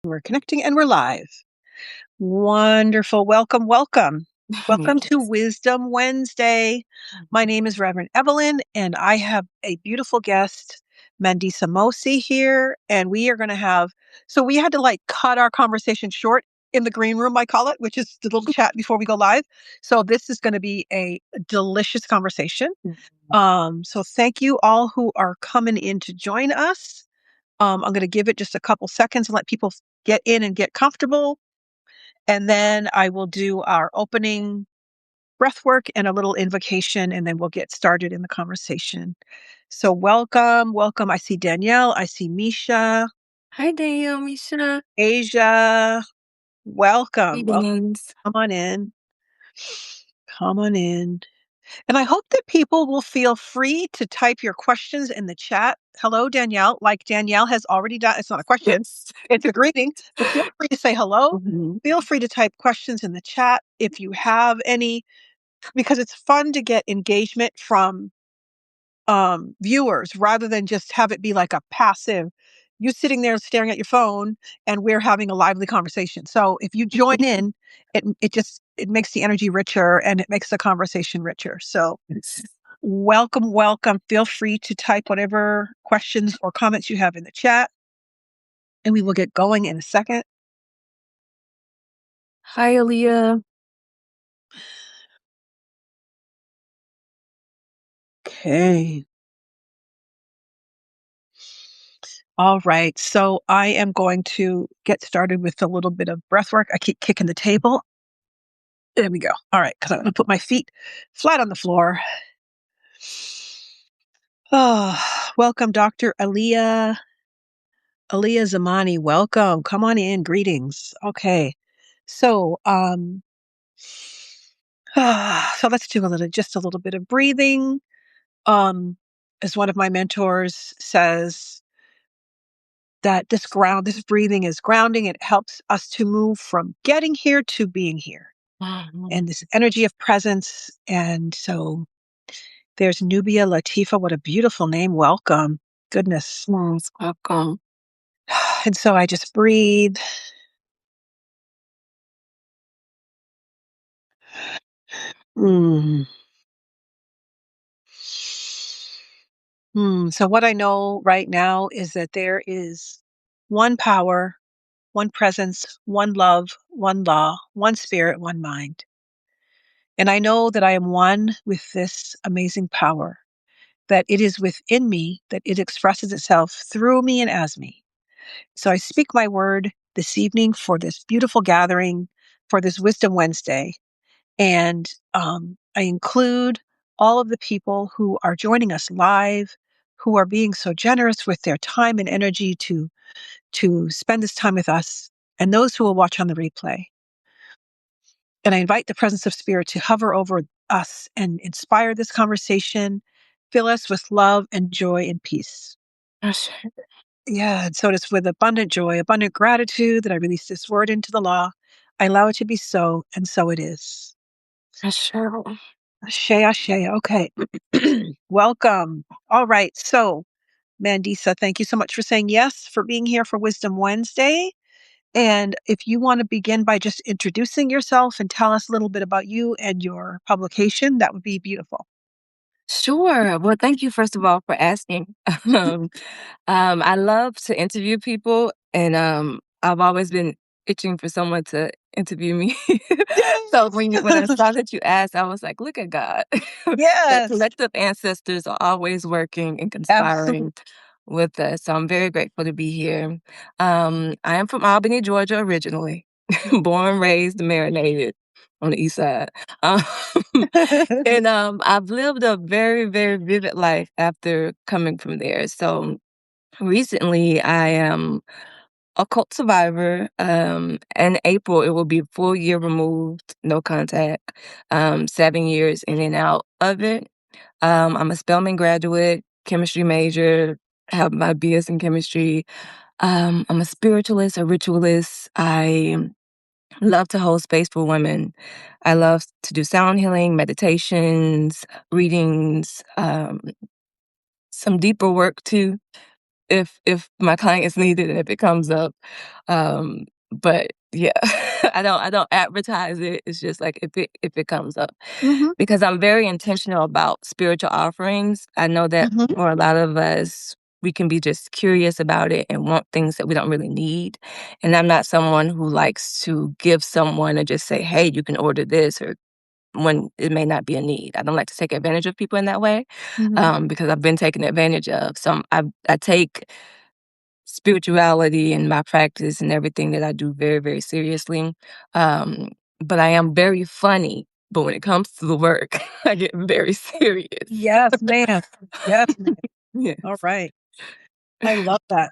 We're connecting and we're live. Wonderful. Welcome, welcome. Welcome to Yes. Wisdom Wednesday. My name is Reverend Evelyn, and I have a beautiful guest, Mandisa Mosi, here. And we are going to we had to cut our conversation short in the green room, I call it, which is the little chat before we go live. So this is going to be a delicious conversation. So thank you all who are coming in to join us. I'm going to give it just a couple seconds and let people get in and get comfortable. And then I will do our opening breath work and a little invocation, and then we'll get started in the conversation. So welcome, welcome. I see Danielle. I see Misha, Hi, Danielle, Misha. Asia. Welcome. Well, Greetings. come on in. Come on in. And I hope that people will feel free to type your questions in the chat. Hello, Danielle. Like Danielle has already done. It's not a question, Yes. it's a greeting, but feel free to say hello. Mhm. Feel free to type questions in the chat if you have any, because it's fun to get engagement from viewers rather than just have it be like a passive, you sitting there staring at your phone and we're having a lively conversation. So if you join in, it makes the energy richer and it makes the conversation richer. So Yes. welcome, welcome. Feel free to type whatever questions or comments you have in the chat, and we will get going in a second. Hi, Aaliyah. Okay. All right. So I am going to get started with a little bit of breath work. I keep kicking the table. There we go. All right. Because I'm going to put my feet flat on the floor. Oh, welcome, Dr. Aliyah Zamani. Welcome. Come on in. Greetings. Okay. So, so let's do just a little bit of breathing. As one of my mentors says, that this breathing is grounding. It helps us to move from getting here to being here, and this energy of presence. And so there's Nubia Latifa. What a beautiful name. Welcome. Goodness. Yes, welcome. And so I just breathe. Mm. So what I know right now is that there is one power, one presence, one love, one law, one spirit, one mind. And I know that I am one with this amazing power, that it is within me, that it expresses itself through me and as me. So I speak my word this evening for this beautiful gathering, for this Wisdom Wednesday. And I include all of the people who are joining us live, who are being so generous with their time and energy to spend this time with us, and those who will watch on the replay. And I invite the presence of spirit to hover over us and inspire this conversation, fill us with love and joy and peace. Yes. Yeah, and so it is with abundant joy, abundant gratitude that I release this word into the law. I allow it to be so, and so it is. Yes. Ashe, ashe. Okay. Welcome. All right. So, Mandisa, thank you so much for saying yes, for being here for Wisdom Wednesday. And if you want to begin by just introducing yourself and tell us a little bit about you and your publication, that would be beautiful. Sure. Well, thank you, first of all, for asking. Um, I love to interview people, and I've always been itching for someone to interview me. So when I saw that you asked, I was like, look at God. That Yes, collective ancestors are always working and absolutely. conspiring with us. So I'm very grateful to be here. I am from Albany, Georgia, originally. Born, raised, marinated on the east side. Um, and I've lived a very, very vivid life after coming from there. So recently, I am a cult survivor. In April, it will be a full year removed, no contact, 7 years in and out of it. I'm a Spelman graduate, chemistry major, have my BS in chemistry. I'm a spiritualist, a ritualist. I love to hold space for women. I love to do sound healing, meditations, readings, some deeper work too. if my clients need it and if it comes up. But yeah, I don't advertise it. It's just like if it comes up. Mhm, Because I'm very intentional about spiritual offerings. I know that mhm, for a lot of us, we can be just curious about it and want things that we don't really need. And I'm not someone who likes to give someone and just say, "Hey, you can order this," or when it may not be a need. I don't like to take advantage of people in that way, mhm. because I've been taken advantage of. So I take spirituality and my practice and everything that I do very, very seriously. Um, but I am very funny. But when it comes to the work, I get very serious. Yes, ma'am. Yes, ma'am. Yes. Alright. I love that.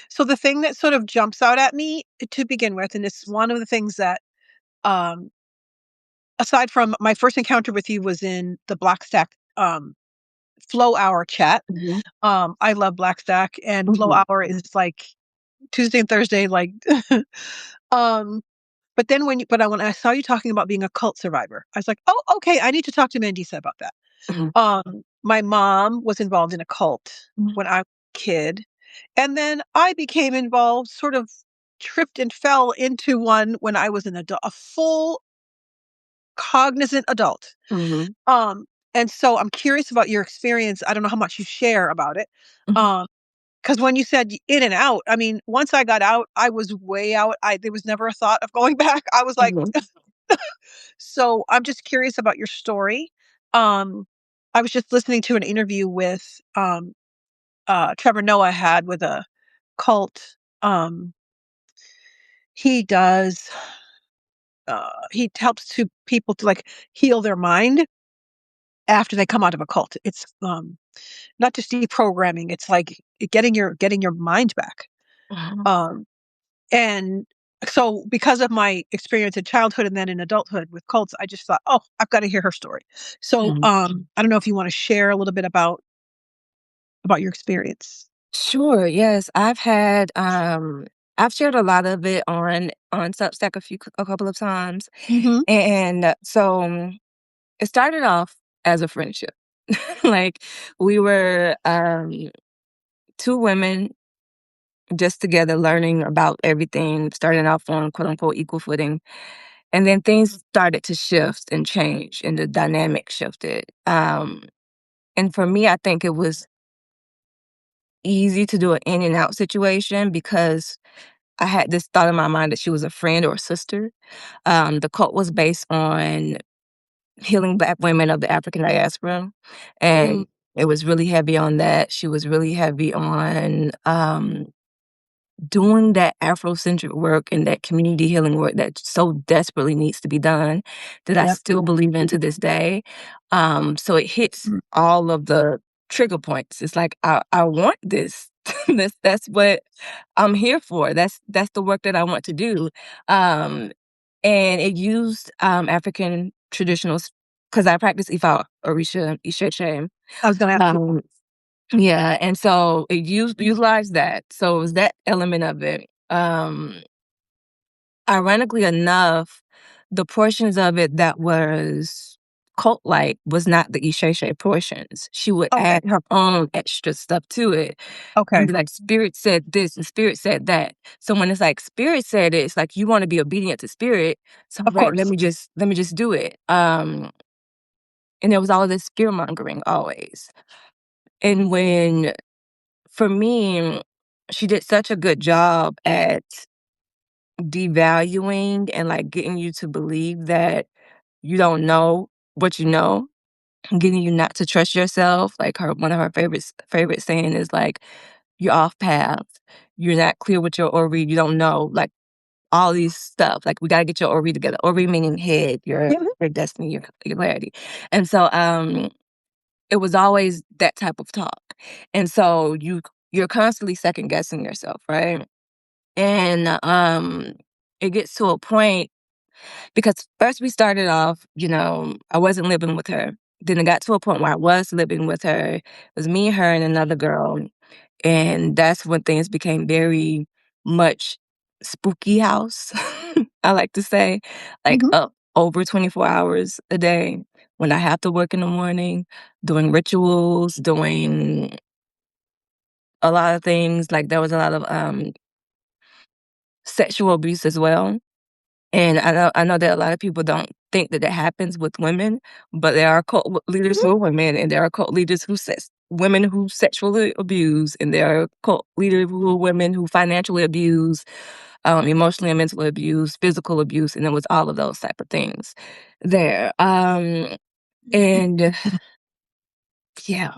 So the thing that sort of jumps out at me to begin with, and it's one of the things that, um, aside from my first encounter with you was in the Black Stack, Flow Hour chat. Mhm, I love Black Stack, and Flow mhm, Hour is like Tuesday and Thursday, like, um, but then when I saw you talking about being a cult survivor, I was like, "Oh, okay, I need to talk to Mandisa about that." mhm, My mom was involved in a cult mhm, when I was a kid, and then I became involved, sort of tripped and fell into one when I was an adult, a full cognizant adult. mhm, Um, and so I'm curious about your experience. I don't know how much you share about it. mhm, Um, because when you said in and out, I mean, once I got out, I was way out. There was never a thought of going back. I was like, mhm, so I'm just curious about your story. Um, I was just listening to an interview with Trevor Noah had with a cult. Um, he does. He helps to people to like heal their mind after they come out of a cult. It's not just deprogramming. It's like getting your mind back. mhm, Um, and so because of my experience in childhood and then in adulthood with cults, I just thought, oh, I've got to hear her story. So mhm. I don't know if you want to share a little bit about your experience. Sure, yes. I've shared a lot of it on Substack a couple of times. Hmm. And it started off as a friendship. Like we were two women just together learning about everything, starting off on quote unquote equal footing. And then things started to shift and change and the dynamic shifted. And for me, I think it was easy to do an in and out situation because I had this thought in my mind that she was a friend or a sister. The cult was based on healing Black women of the African diaspora, Mm. and it was really heavy on that. She was really heavy on doing that Afrocentric work and that community healing work that so desperately needs to be done that I Yep. still believe in to this day. So it hits Mm. all of the trigger points. It's like I want this. That's what I'm here for. That's the work that I want to do. Um, and it used African traditionals because I practice Ifa, Orisha, Isheshe. I was going to ask you. Um, yeah, and so it utilized that. So it was that element of it. Ironically enough, the portions of it that was cult-like was not the Isheshe portions. She would Okay. add her own extra stuff to it and Okay. be like, "Spirit said this and Spirit said that." So when it's like Spirit said it, it's like you wanna be obedient to Spirit. So, Of right, course. let me just do it. And there was all of this fear-mongering always. And when for me, she did such a good job at devaluing and, like, getting you to believe that you don't know what you know, getting you not to trust yourself. Like, her one of her favorite saying is, like, "You're off path. You're not clear with your Ori. You don't know." Like, all these stuff. Like, "We gotta get your Ori together." Ori meaning head, Mhm. your destiny, your clarity. And so, it was always that type of talk. And so you're constantly second guessing yourself, right? And it gets to a point because first we started off, I wasn't living with her. Then it got to a point where I was living with her. It was me, her, and another girl. And that's when things became very much spooky house, I like to say, like Mhm. up over 24 hours a day. When I have to work in the morning, doing rituals, doing a lot of things, like, there was a lot of, sexual abuse as well. And I know that a lot of people don't think that that happens with women, but there are cult leaders Mhm. who are women, and there are cult leaders who women who sexually abuse, and there are cult leaders who are women who financially abuse, emotionally and mentally abuse, physical abuse, and it was all of those type of things there. And yeah.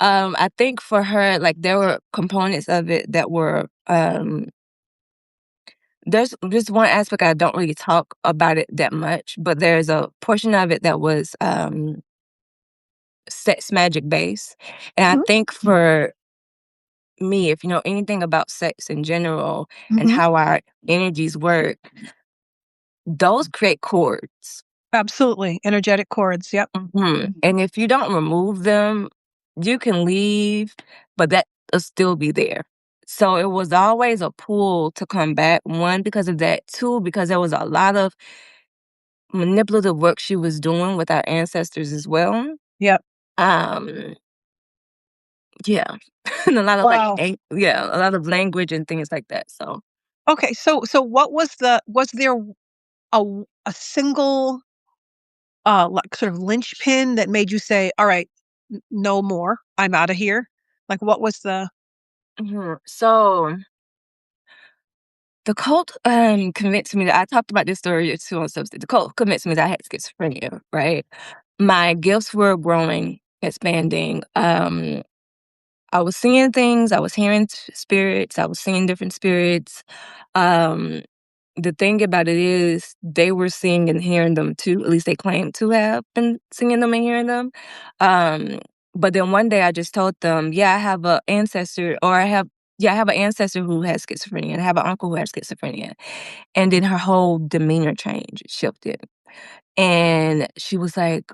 I think for her, like, there were components of it that were, there's just one aspect I don't really talk about it that much, but there's a portion of it that was, sex magic based. And I Mhm. think for me, if you know anything about sex in general and Mhm. how our energies work, those create cords. Absolutely. Energetic cords. Yep. Mhm. And if you don't remove them, you can leave, but that will still be there. So it was always a pull to come back. One, because of that. Two, because there was a lot of manipulative work she was doing with our ancestors as well. Yep. Um, yeah. And a lot of, like, Wow. yeah, a lot of language and things like that, so Okay. So what was there a single like sort of linchpin that made you say, "All right, no more. I'm out of here." Like what was the mhm. So, the cult, convinced me that I talked about this story too on Substack. The cult convinced me that I had schizophrenia, right? My gifts were growing, expanding. I was seeing things, I was hearing spirits, I was seeing different spirits. Um, the thing about it is they were seeing and hearing them too. At least they claimed to have been seeing them and hearing them. Um, but then one day I just told them, yeah, I have an ancestor, or I have an ancestor who has schizophrenia, and I have an uncle who has schizophrenia. And then her whole demeanor changed, shifted. And she was like,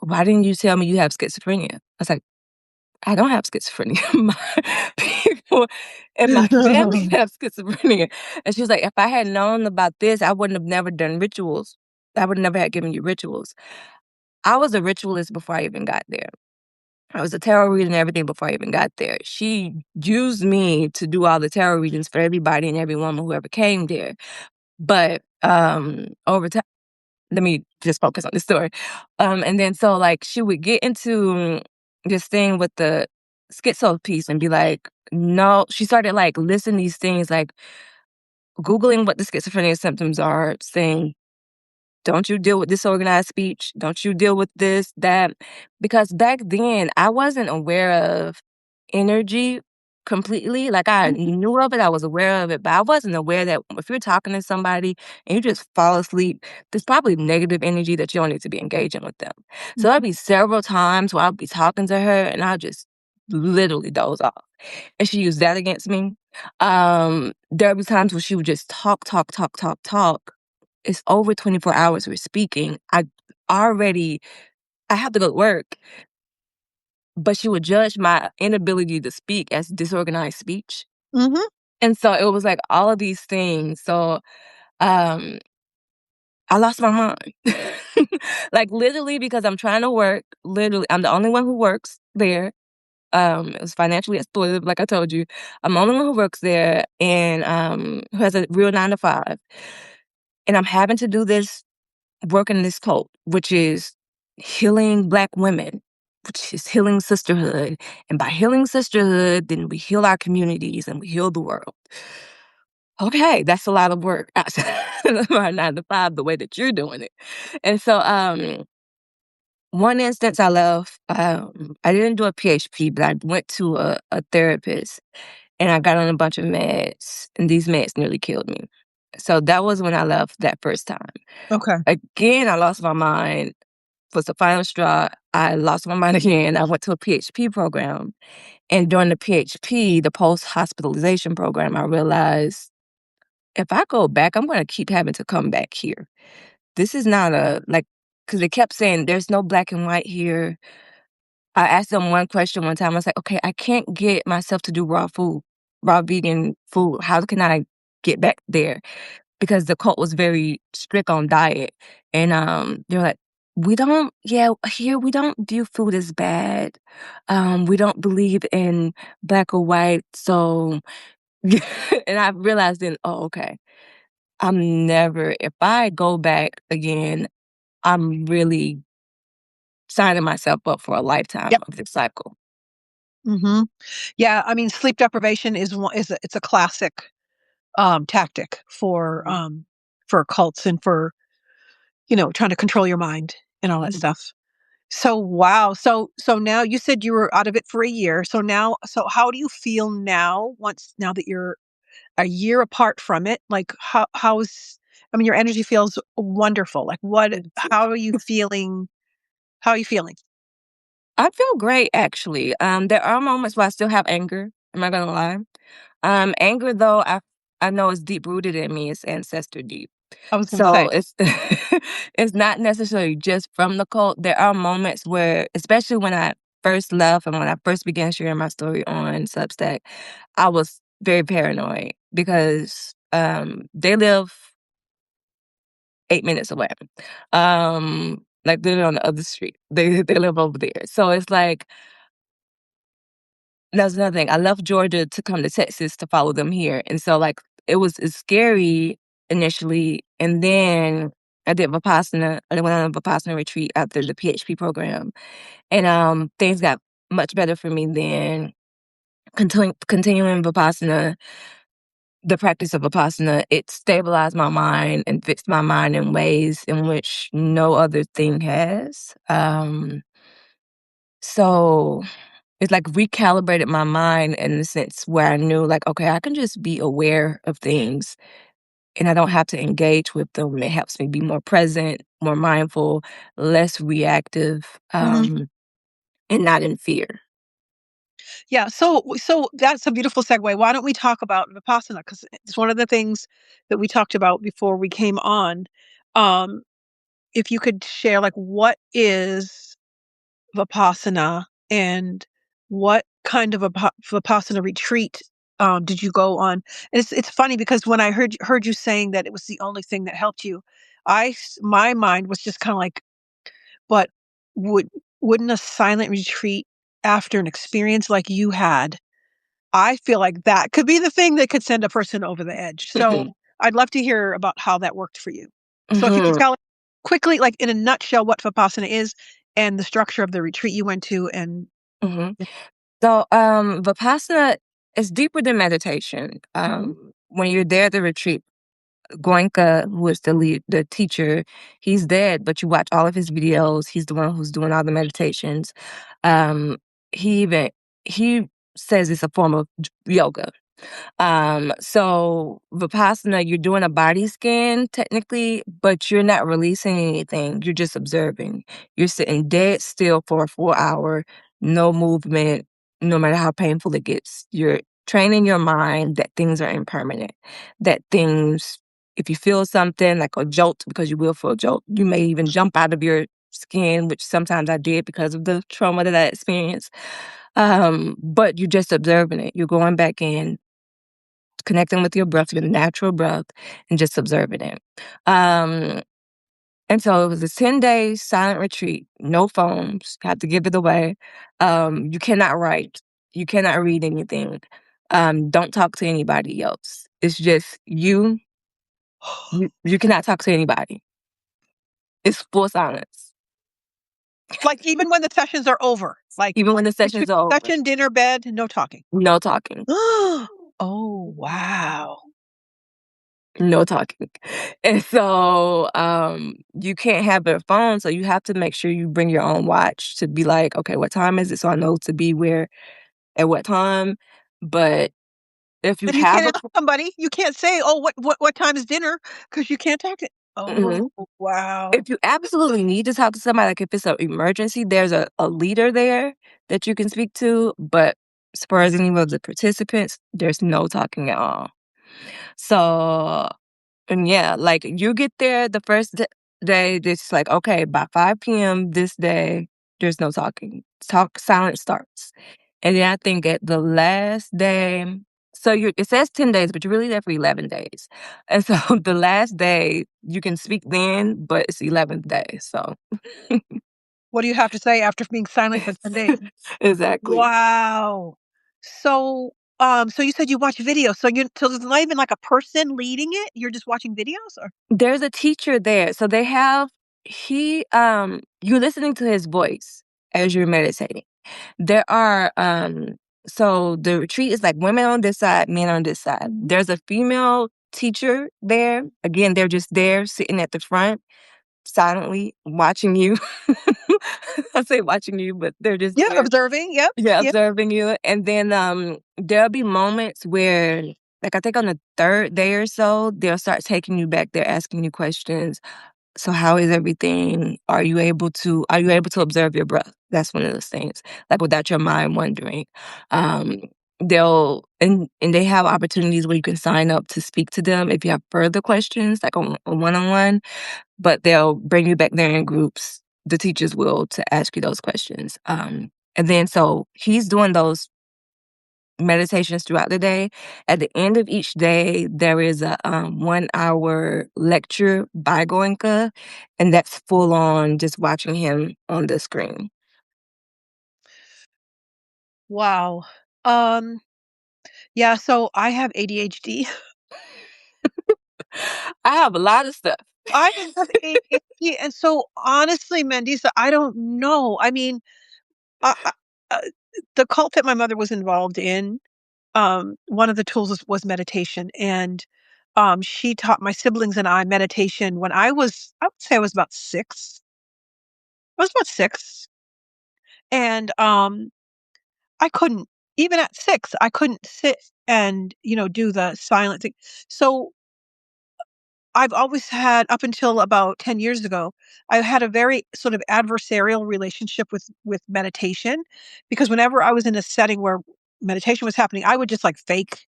why didn't you tell me you have schizophrenia? I was like, I don't have schizophrenia. My people in my family have schizophrenia. And she was like, if I had known about this, I wouldn't have never done rituals. I would never have given you rituals. I was a ritualist before I even got there. I was a tarot reader and everything before I even got there. She used me to do all the tarot readings for everybody and every woman who ever came there. But over time, let me just focus on the story. And then so, like, she would get into this thing with the schizo piece and be like, no, she started, like, listing these things, like Googling what the schizophrenia symptoms are, saying, don't you deal with disorganized speech? Don't you deal with this, that? Because back then I wasn't aware of energy completely. Like, I Mhm. knew of it, I was aware of it, but I wasn't aware that if you're talking to somebody and you just fall asleep, there's probably negative energy that you don't need to be engaging with them. So there'd Mhm. be several times where I'd be talking to her and I'll just literally doze off. And she used that against me. There would be times where she would just talk, talk, talk, talk, talk. It's over 24 hours we're speaking. Already I have to go to work, but she would judge my inability to speak as disorganized speech. Mhm. And so it was like all of these things. So um I lost my mind. Like, literally, because I'm trying to work. Literally, I'm the only one who works there. It was financially exploitive, like I told you. I'm the only one who works there and who has a real 9 to 5. And I'm having to do this work in this cult, which is healing Black women, which is healing sisterhood. And by healing sisterhood, then we heal our communities and we heal the world. Okay, that's a lot of work outside of our 9 to 5, the way that you're doing it. And so, one instance I left, I didn't do a PHP, but I went to a therapist and I got on a bunch of meds, and these meds nearly killed me. So that was when I left that first time. Okay. Again, I lost my mind. Was the final straw. I lost my mind again. I went to a PHP program. And during the PHP, the post hospitalization program, I realized if I go back, I'm going to keep having to come back here. This is not like, because they kept saying there's no black and white here. I asked them one question one time. I was like, okay, I can't get myself to do raw food, raw vegan food. How can I get back there? Because the cult was very strict on diet. And they were like, we don't yeah, here we don't view food as bad. We don't believe in black or white, so and I realized then, "Oh, okay. I'm never if I go back again, I'm really signing myself up for a lifetime Yep. of this cycle." Mhm. Yeah, I mean, sleep deprivation it's a classic, tactic Mhm, for cults and for, trying to control your mind and all that mhm. stuff. So, wow. So now you said you were out of it for a year. So how do you feel now that you're a year apart from it? Like, how's I mean, your energy feels wonderful. Like, Thank you. how are you feeling? How are you feeling? I feel great, actually. There are moments where I still have anger, I'm not gonna lie. Anger, though, I know is deep-rooted in me, it's ancestor deep. I was gonna So say. it's it's not necessarily just from the cult. There are moments where, especially when I first left and when I first began sharing my story on Substack, I was very paranoid because they live 8 minutes away. Like they're on the other street. They live over there. So it's like that's another thing. I left Georgia to come to Texas to follow them here. And so like it's scary initially. And then I did Vipassana. I went on a Vipassana retreat after the PHP program. And things got much better for me then. Continuing Vipassana, the practice of Vipassana, it stabilized my mind and fixed my mind in ways in which no other thing has. So it's like recalibrated my mind in the sense where I knew like, okay, I can just be aware of things and I don't have to engage with them. It helps me be more present, more mindful, less reactive, Mhm. and not in fear. Yeah, so that's a beautiful segue. Why don't we talk about Vipassana? Because it's one of the things that we talked about before we came on. Um, if you could share, like, what is Vipassana and what kind of a Vipassana retreat did you go on? And it's funny because when I heard you saying that it was the only thing that helped you, my mind was just kind of like, but would wouldn't a silent retreat after an experience like you had, I feel like that could be the thing that could send a person over the edge. Mhm, So I'd love to hear about how that worked for you. So if you could mhm, tell quickly, like in a nutshell, what Vipassana is and the structure of the retreat you went to, and mhm. So, Vipassana is deeper than meditation. Mhm. When you're there at the retreat, Goenka, who is the teacher, he's dead, but you watch all of his videos. He's the one who's doing all the meditations. Um, he even he says it's a form of yoga. So Vipassana, you're doing a body scan technically, but you're not releasing anything. You're just observing. You're sitting dead still for a full hour, no movement, no matter how painful it gets. You're training your mind that things are impermanent, that things, if you feel something like a jolt, because you will feel a jolt, you may even jump out of your skin, which sometimes I did because of the trauma that I experienced. But you're just observing it. You're going back in, connecting with your breath, your natural breath, and just observing it. Um, and so it was a 10-day silent retreat, no phones, had to give it away. You cannot write, you cannot read anything. Don't talk to anybody else. It's just you. You cannot talk to anybody. It's full silence, like even when the sessions are over, like even when the between sessions are over. session, dinner, bed, no talking. No talking. Oh, wow. No talking. And so, you can't have their phone, so you have to make sure you bring your own watch to be like, "Okay, what time is it?" So I know to be where at what time. But if you And you have can't a ask somebody. You can't say, "Oh, what time is dinner?" Because you can't talk it. Oh, Mhm. wow. If you absolutely need to talk to somebody, like if it's an emergency, there's a leader there that you can speak to, but as far as any of the participants, there's no talking at all. So and yeah, like you get there the first day, it's like, okay, by 5 p.m. this day, there's no talking. Silence starts. And then I think at the last day, So it says 10 days, but you're really there for 11 days. And so the last day, you can speak then, but it's 11th day. So What do you have to say after being silent for 10 days? exactly. Wow. So, so you said you watch videos, so there's not even like a person leading it? You're just watching videos or There's a teacher there. So they have, you're listening to his voice as you're meditating. There are, so the retreat is like women on this side, men on this side. Mhm. There's a female teacher there. Again, they're just there sitting at the front, silently watching you. I say watching you, but they're just Yeah, there, observing, yep, yeah, yep. observing you. And then there'll be moments where, like I think on the third day or so, they'll start taking you back. They're asking you questions. So how is everything? Are you able to observe your breath? That's one of those things. Like without your mind wandering. Um, and they have opportunities where you can sign up to speak to them if you have further questions, like on a one-on-one, but they'll bring you back there in groups. The teachers will to ask you those questions. And then so he's doing those meditations throughout the day. At the end of each day, there is a 1 hour lecture by Goenka, and that's full on just watching him on the screen. Wow. Um, yeah, so I have ADHD. I have a lot of stuff. I have ADHD, and so honestly, Mandisa, I don't know. I mean, I uh, the cult that my mother was involved in, one of the tools was meditation, and, she taught my siblings and I meditation when I would say I was about 6. I was about 6, and, I couldn't even at 6, I couldn't sit and, do the silent thing. So, I've always had up until about 10 years ago, I had a very sort of adversarial relationship with meditation, because whenever I was in a setting where meditation was happening, I would just, like, fake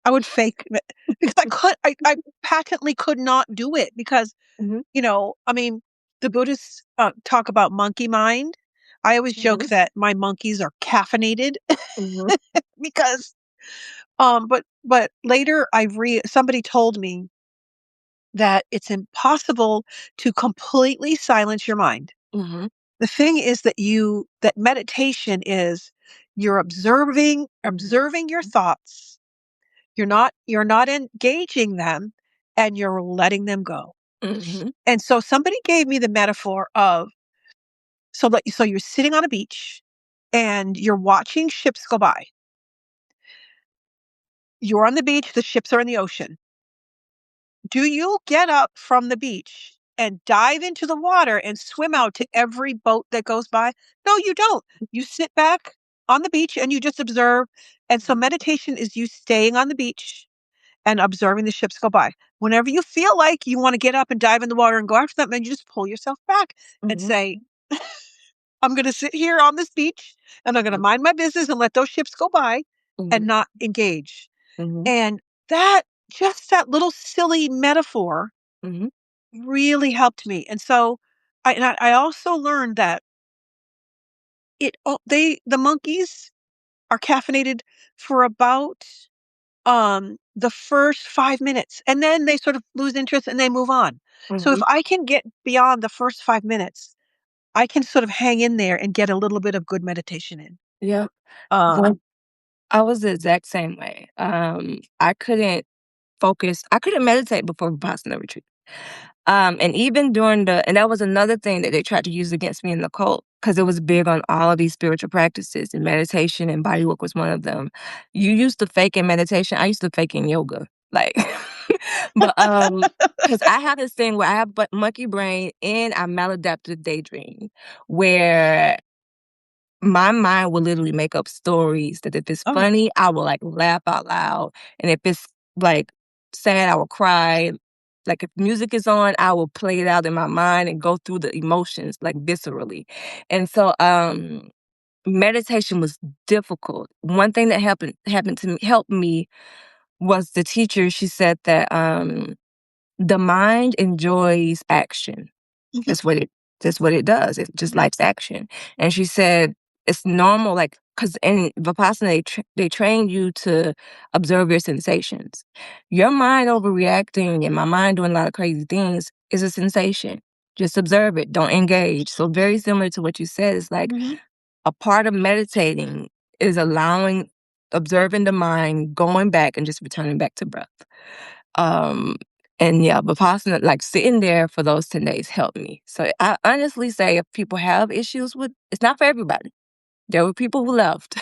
I would fake me because I patently could not do it because, Mhm, I mean, the Buddhists, talk about monkey mind. I always joke mhm, that my monkeys are caffeinated mhm, because, but later somebody told me that it's impossible to completely silence your mind. mhm, The thing is that meditation is you're observing your thoughts. You're not engaging them, and you're letting them go. mhm, And so somebody gave me the metaphor of so you're sitting on a beach and you're watching ships go by. You're on the beach, the ships are in the ocean. Do you get up from the beach and dive into the water and swim out to every boat that goes by? No, you don't. You sit back on the beach and you just observe. And so meditation is you staying on the beach and observing the ships go by. Whenever you feel like you want to get up and dive in the water and go after them, then you just pull yourself back and mhm, say, I'm going to sit here on this beach and I'm going to mhm, mind my business and let those ships go by and mhm, not engage. mhm, And that, just that little silly metaphor mhm, really helped me. And so I also learned that the monkeys are caffeinated for about the first 5 minutes, and then they sort of lose interest and they move on. So if mhm. I can get beyond the first 5 minutes, I can sort of hang in there and get a little bit of good meditation in. Yeah. Um, Well, I was the exact same way. I couldn't meditate before Vipassana retreat. And even during and that was another thing that they tried to use against me in the cult because it was big on all of these spiritual practices, and meditation and body work was one of them. You used to fake in meditation. I used to fake in yoga. Like, but because I have this thing where I have monkey brain and I maladaptive daydream, where my mind will literally make up stories that if it's oh, yeah. funny, I will, like, laugh out loud, and if it's, like, sad, I will cry. Like, if music is on, I will play it out in my mind and go through the emotions, like, viscerally. And so, meditation was difficult. One thing that happened to me helped me was the teacher, she said that, the mind enjoys action. Mhm. That's what it that's what it does. It just likes action. And she said, "It's normal, like, 'cause in Vipassana, they train you to observe your sensations. Your mind overreacting and my mind doing a lot of crazy things is a sensation. Just observe it, don't engage. So very similar to what you said, it's like Mhm. a part of meditating is observing the mind, going back and just returning back to breath. Um, and yeah, Vipassana, like sitting there for those 10 days helped me. So I honestly say if people have issues with, it's not for everybody. There were people who left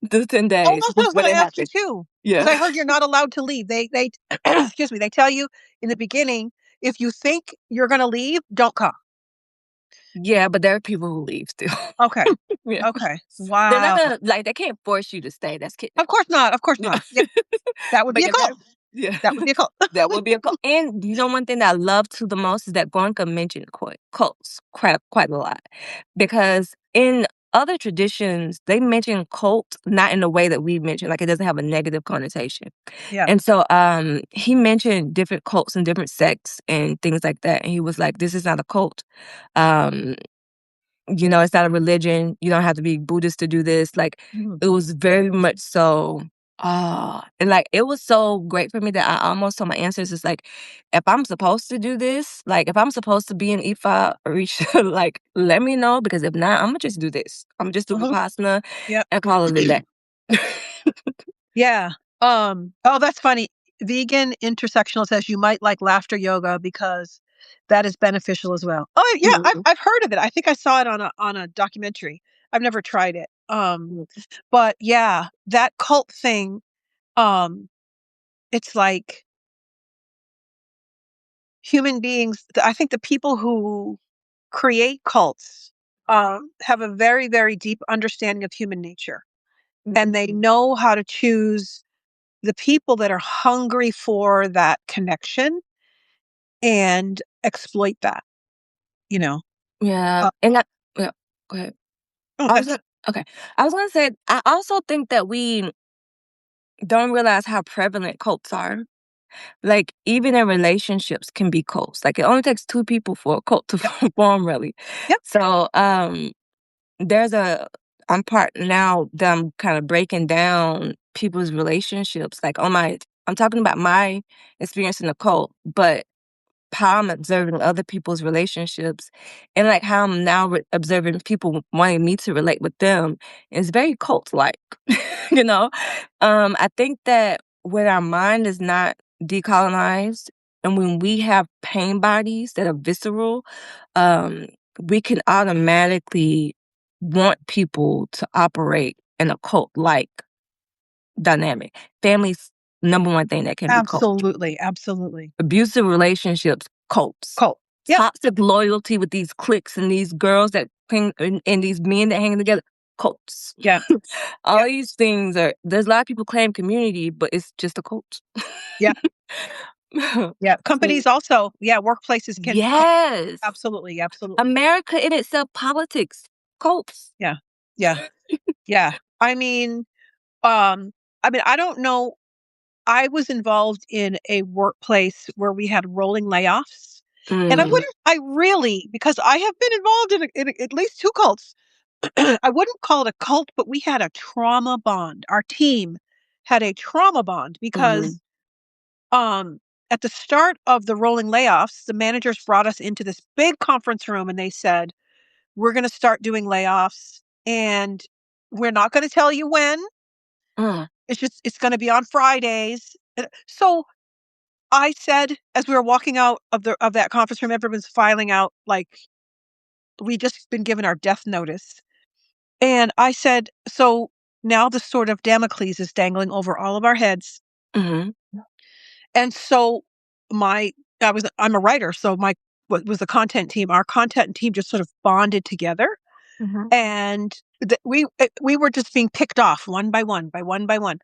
the 10 Oh, days that's what I was when gonna it ask you happened. too, because Yeah. I heard you're not allowed to leave. They excuse me, they tell you in the beginning, if you think you're gonna leave, don't come. Yeah, but there are people who leave still. Okay. Yeah. Okay. They're not Wow. gonna like, they can't force you to stay, that's Of kidnapping. course not, of course Yeah. not. Yeah, that would be But a yeah, that cult. yeah. That would be a cult. That would be a cult. And you know one thing that I love too the most is that Gonka mentioned cults quite a lot. Because in other traditions, they mention cult not in the way that we mention, like it doesn't have a negative connotation. Yeah. And so he mentioned different cults and different sects and things like that. And he was like, this is not a cult. Um, it's not a religion. You don't have to be Buddhist to do this. Like, Mhm. it was very much so, and like, it was so great for me that I almost told my ancestors, like, if I'm supposed to do this, like, if I'm supposed to be in Ifa or Orisha, like, let me know, because if not, I'm gonna just do this. I'm just do Mhm. Vipassana Yep. and call it a day. Yeah. Oh, that's funny. Vegan intersectional says you might like laughter yoga because that is beneficial as well. Oh, yeah, I've Mhm. I've heard of it. I think I saw it on a documentary. I've never tried it. But yeah, that cult thing, um, it's like human beings, I think the people who create cults, have a very, very deep understanding of human nature, and they Mhm. know how to choose the people that are hungry for that connection and exploit that, you know? Yeah, Uh, and that yeah, go ahead. oh, I was that's gonna okay. I was gonna say, I also think that we don't realize how prevalent cults are. Like, even in relationships can be cults. Like, it only takes 2 people for a cult to yep, form, really. yep, So, there's a I'm part now that I'm kinda breaking down people's relationships, like, I'm talking about my experience in a cult, but how I'm observing other people's relationships and, like, how I'm now observing people wanting me to relate with them is very cult-like, you know? I think that when our mind is not decolonized and when we have pain bodies that are visceral, um, we can automatically want people to operate in a cult-like dynamic. Family's number one thing that can be cult. absolutely, absolutely. Abusive relationships, cults. Cult. Yep, Toxic loyalty with these cliques and these girls that hang and these men that hang together, cults. yeah, All yep, these things there's a lot of people claim community, but it's just a cult. yeah, yeah. So Companies also, yeah, workplaces can yes. absolutely, absolutely. America in itself, politics, cults. Yeah, yeah, yeah. I mean, um, I don't know. I was involved in a workplace where we had rolling layoffs, and Mm, I really, because I have been involved in at least 2 cults. I wouldn't call it a cult, but we had a trauma bond. Our team had a trauma bond mhm, because, um, at the start of the rolling layoffs, the managers brought us into this big conference room and they said, "We're gonna start doing layoffs, and we're not gonna tell you when. It's gonna be on Fridays." So I said, as we were walking out of that conference room, everyone's filing out like we just been given our death notice. And I said, "So now the sword of Damocles is dangling over all of our heads." mhm, And so I'm a writer, so my what was the content team? Our content team just sort of bonded together, mhm, and we were just being picked off one by one, by one.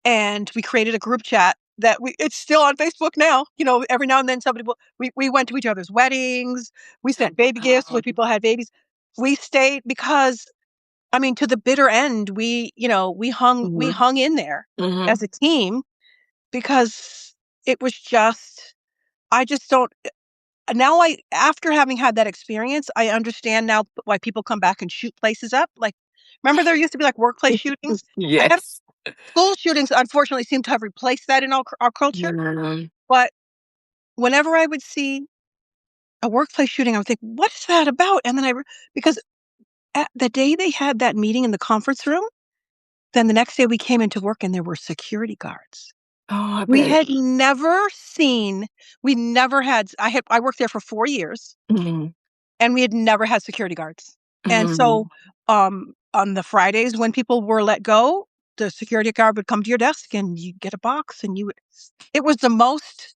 And we created a group chat that it's still on Facebook now. Every now and then we went to each other's weddings. We sent baby gifts when people had babies. We stayed because, I mean, to the bitter end, we mhm, hung in there mhm. as a team because it was just I just don't now I after having had that experience, I understand now why people come back and shoot places up. Like, Remember there used to be like workplace shootings? I have Yes. school shootings unfortunately seem to have replaced that in our culture. Yeah. But whenever I would see a workplace shooting, I would think, what is that about? And then because at the day they had that meeting in the conference room, then the next day we came into work and there were security guards. Oh, I We bet. had never seen, we never had, I worked there for 4 years Mhm. and we had never had security guards. And so, Mhm. on the Fridays when people were let go, the security guard would come to your desk and you get a box and you would, it was the most,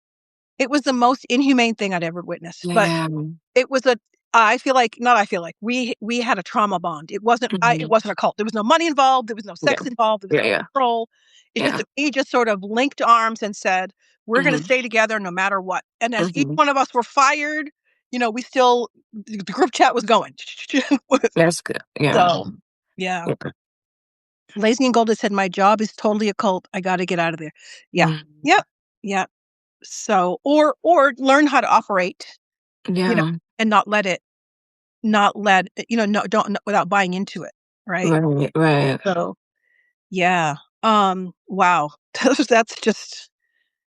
it was the most inhumane thing I'd ever witnessed. But Yeah. it was a, I feel like, not I feel like, we had a trauma bond. It Mhm. wasn't a cult. There was no money involved, there was no Yeah. sex involved, there was Yeah, no yeah. control. It's just Yeah. that we just sort of linked arms and said, "We're gonna Mhm. stay together no matter what." And as each Mhm. one of us were fired, we still the group chat was going. That's good. Yeah. So, yeah. Yeah. Lazy and Golden said, "My job is totally a cult. I gotta get out of there." Yeah. Mhm. Yep. Yeah. So or learn how to operate, you know, Yeah. and not let no, don't without buying into it, right? Right, right. So, yeah. Wow. That's just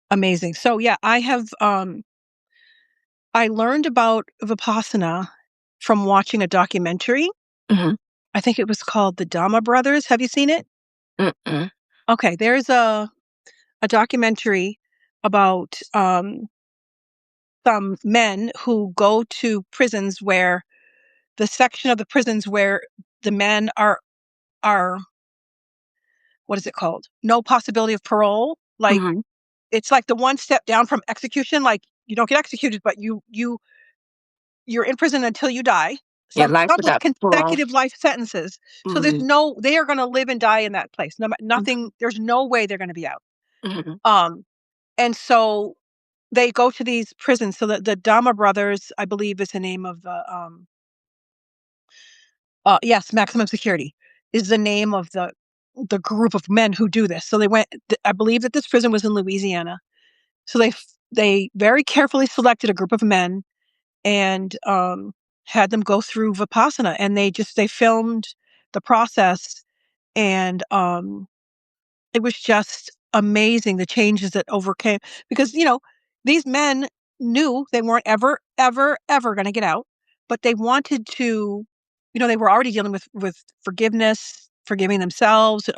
amazing. So, yeah, I learned about Vipassana from watching a documentary. Mhm. I think it was called The Dhamma Brothers. Have you seen it? Mm-mm. Okay, there's a documentary about, some men who go to prisons where the section of the prisons where the men are what is it called? No possibility of parole. Like, Mhm. it's like the one step down from execution. Like, you don't get executed, but you're in prison until you die. Yeah, Some life of those without parole. consecutive life sentences. So Mhm. they are going to live and die in that place. Mhm. Nothing. There's no way they're going to be out. Mhm. Um, and so they go to these prisons. So the Dama brothers, I believe, is the name of the yes, maximum security is the name of the group of men who do this. So they went. I believe that this prison was in Louisiana. So they very carefully selected a group of men and had them go through Vipassana, and they filmed the process, and it was just amazing the changes that overcame because these men knew they weren't ever going to get out, but they wanted to, they were already dealing with forgiveness, forgiving themselves,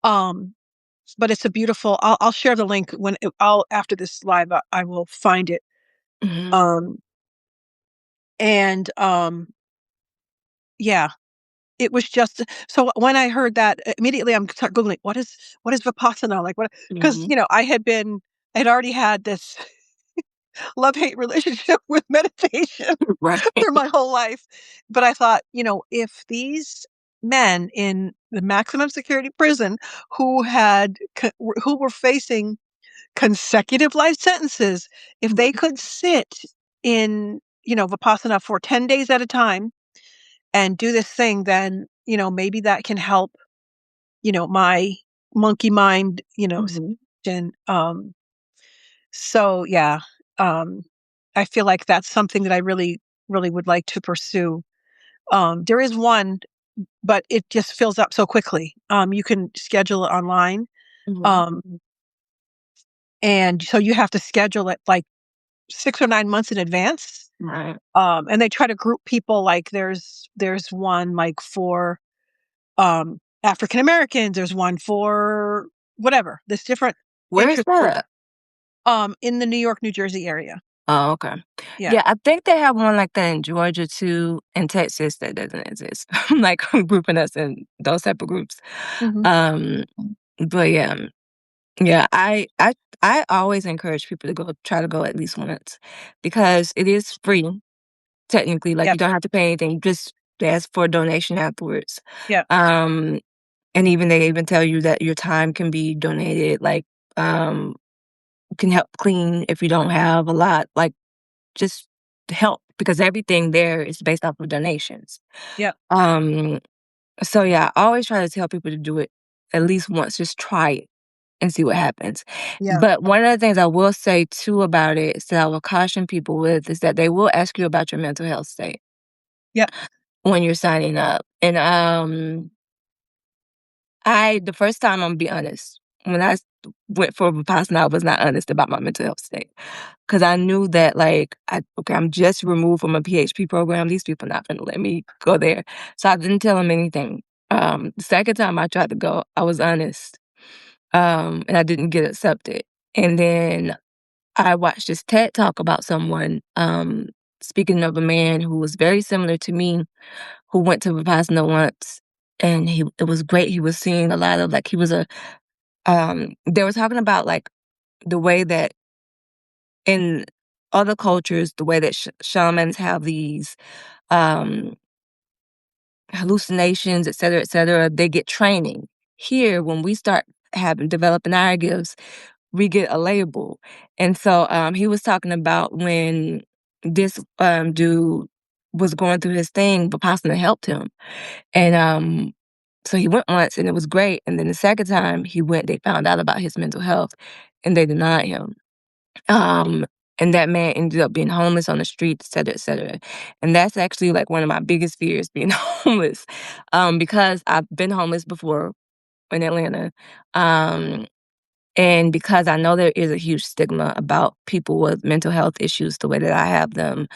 um but it's a beautiful. I'll share the link I'll after this live. I will find it. Mhm. um and Yeah, it was just so when I heard that, immediately I'm start Googling, what is Vipassana? Like, what? Because, Mhm. I had already had this love-hate relationship with meditation Right. through my whole life. But I thought, if these men in the maximum security prison who were facing consecutive life sentences, if they Mhm. could sit in, Vipassana for 10 days at a time and do this thing, then, maybe that can help, my monkey mind, Mhm. situation. So yeah, um, I feel like that's something that I really, really would like to pursue. There is one, but it just fills up so quickly. You can schedule it online. Mhm. Um, and so you have to schedule it like 6 or 9 months in advance. Right. And they try to group people, like there's one like for African Americans, there's one for whatever. There's different Where is interest groups that? in the New York, New Jersey area. Oh, okay. Yeah. Yeah, I think they have one like that in Georgia too. In Texas, that doesn't exist. Like grouping us in those type of groups. Mhm. Um, but yeah, yeah, I always encourage people to try to go at least once because it is free technically. Like Yeah. you don't have to pay anything. Just ask for a donation afterwards. Yeah. Um, and even they even tell you that your time can be donated. Like can help clean if you don't have a lot. Like just help because everything there is based off of donations. Yeah. Um, so yeah, I always try to tell people to do it at least once. Just try it and see what happens. Yeah. But one of the things I will say too about it is that I will caution people with is that they will ask you about your mental health state. Yeah. when you're signing up. And, the first time, Imma be honest, when went for Vipassana, I was not honest about my mental health state, because I knew that, like, okay, I'm just removed from a PHP program, these people not gonna let me go there, so I didn't tell them anything. The second time I tried to go, I was honest, and I didn't get accepted, and then I watched this TED Talk about someone, speaking of a man who was very similar to me, who went to Vipassana once, and it was great. He was seeing a lot of, like, he was a they were talking about, like, the way that in other cultures, the way that shamans have these, um, hallucinations, et cetera, they get training. Here, when we start having developing our gifts, we get a label. And so, he was talking about when this, dude was going through his thing, Vipassana helped him. And, so he went once and it was great, and then the second time he went, they found out about his mental health, and they denied him. Um, and that man ended up being homeless on the street, et cetera, et cetera. And that's actually, like, one of my biggest fears, being homeless, because I've been homeless before in Atlanta, um, and because I know there is a huge stigma about people with mental health issues the way that I have them,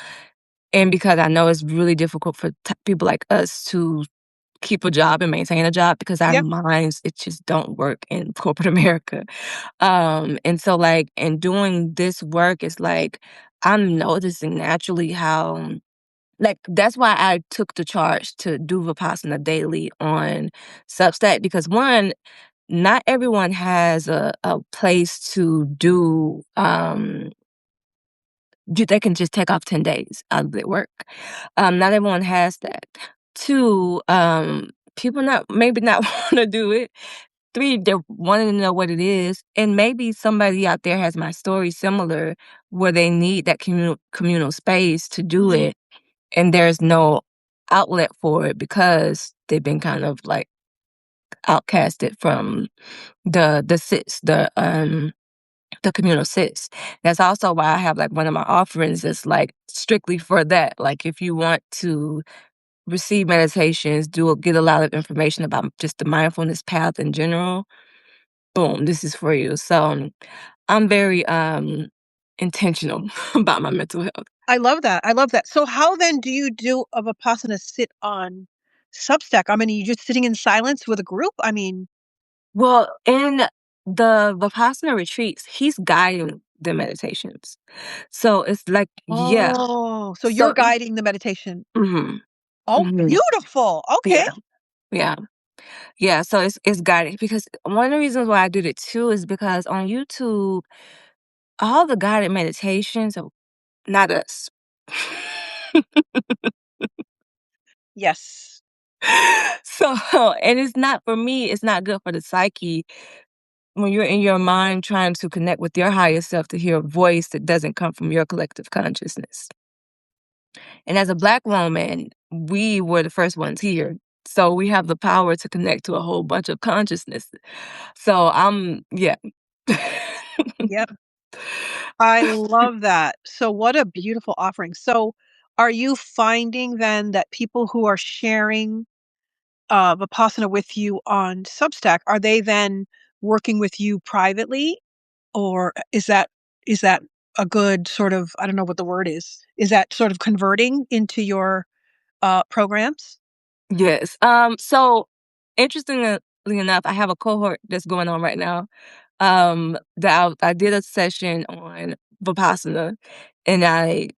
and because I know it's really difficult for people like us to keep a job and maintain a job because our Yep. minds, it just don't work in corporate America. And so, like, in doing this work, it's like I'm noticing naturally how, like, that's why I took the charge to do Vipassana daily on Substack, because one, not everyone has a place to do, they can just take off 10 days out of their work. Not everyone has that. Two, people not maybe not wanna do it. Three, they're wanting to know what it is, and maybe somebody out there has my story similar, where they need that communal space to do Mhm. it, and there's no outlet for it because they've been kind of, like, outcasted from the sits, the communal sits. That's also why I have, like, one of my offerings that's, like, strictly for that. Like, if you want to receive meditations, get a lot of information about just the mindfulness path in general, boom, this is for you. So, I'm very, intentional about my mental health. I love that, I love that. So how then do you do a Vipassana sit on Substack? I mean, are you just sitting in silence with a group? I mean, Well, in the Vipassana retreats, he's guiding the meditations. So, it's like, yeah. oh, so you're So it's guiding the meditation. mhm, Oh, mhm, beautiful. Okay. yeah, yeah. Yeah, so it's guided, because one of the reasons why I did it too is because on YouTube, all the guided meditations are not us. Yes. So, and it's not for me, it's not good for the psyche when you're in your mind trying to connect with your higher self to hear a voice that doesn't come from your collective consciousness. And as a Black woman, we were the first ones here. So we have the power to connect to a whole bunch of consciousness. So yeah. Yep. I love that. So what a beautiful offering. So are you finding then that people who are sharing Vipassana with you on Substack, are they then working with you privately? Or is that a good sort of, I don't know what the word is that sort of converting into your, programs? Yes. So interestingly enough, I have a cohort that's going on right now. That I did a session on Vipassana, and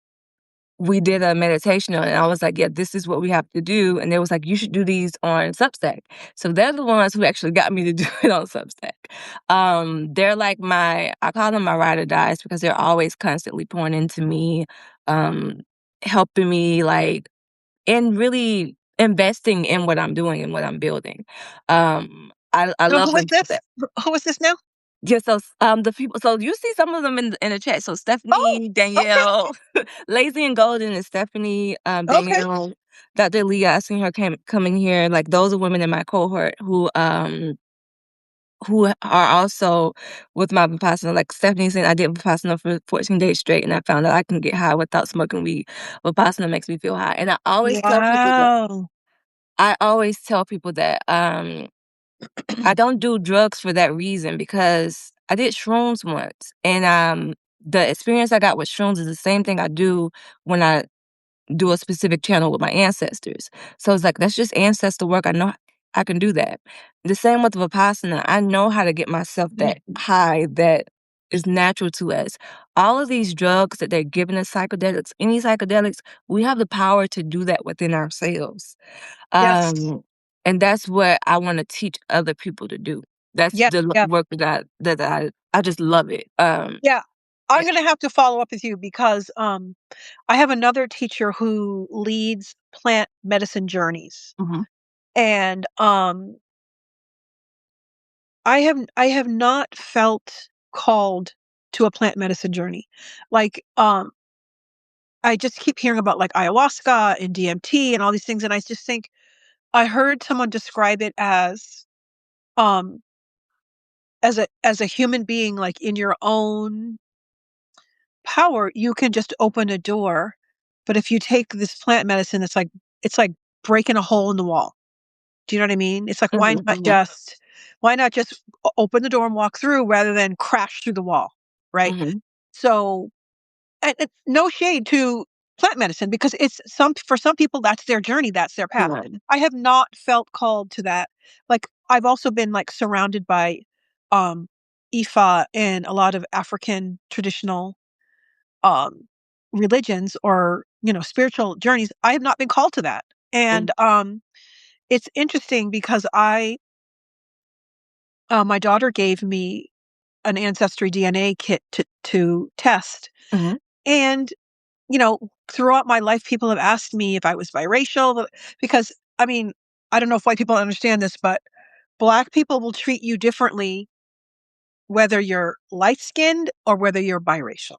we did a meditation on it. And I was like, yeah, this is what we have to do. And they was like, you should do these on Substack. So they're the ones who actually got me to do it on Substack. They're like I call them my ride or dies, because they're always constantly pouring into me, um, helping me, like, and really investing in what I'm doing and what I'm building. I So love who is them for this? that. Who is this now? Yeah, so the people, so you see some of them in the chat. So Oh, Stephanie, okay, Danielle, Lazy and Golden, and Stephanie, okay. Danielle, Dr. Leah. I seen her coming here. Like, those are women in my cohort who who are also with my Vipassana. Like Stephanie said, I did Vipassana for 14 days straight, and I found out I can get high without smoking weed. Vipassana makes me feel high, and Wow. I always tell people that I don't do drugs for that reason because I did shrooms once, and the experience I got with shrooms is the same thing I do when I do a specific channel with my ancestors. So it's like, that's just ancestor work. I know I can do that. The same with Vipassana. I know how to get myself that high that is natural to us. All of these drugs that they're giving us, psychedelics, any psychedelics, we have the power to do that within ourselves. Yes. Um, and that's what I want to teach other people to do. That's Yeah. the Yeah. work that I just love it. Yeah. I'm Yeah. going to have to follow up with you because I have another teacher who leads plant medicine journeys. Mhm. And I have not felt called to a plant medicine journey. Like I just keep hearing about like ayahuasca and DMT and all these things, and I just think I heard someone describe it um as a human being, like in your own power, you can just open a door. But if you take this plant medicine, it's like breaking a hole in the wall. Do you know what I mean? It's like Mhm, mhm, why not just open the door and walk through rather than crash through the wall, right? mhm. So, and no shade to plant medicine because it's some for some people that's their journey, that's their path. Good. I have not felt called to that. Like I've also been like surrounded by um Ifa and a lot of African traditional um religions or spiritual journeys. I have not been called to that. And Mm, it's interesting because I my daughter gave me an ancestry DNA kit to test. mhm, And throughout my life, people have asked me if I was biracial because, I mean, I don't know if white people understand this, but Black people will treat you differently whether you're light skinned or whether you're biracial.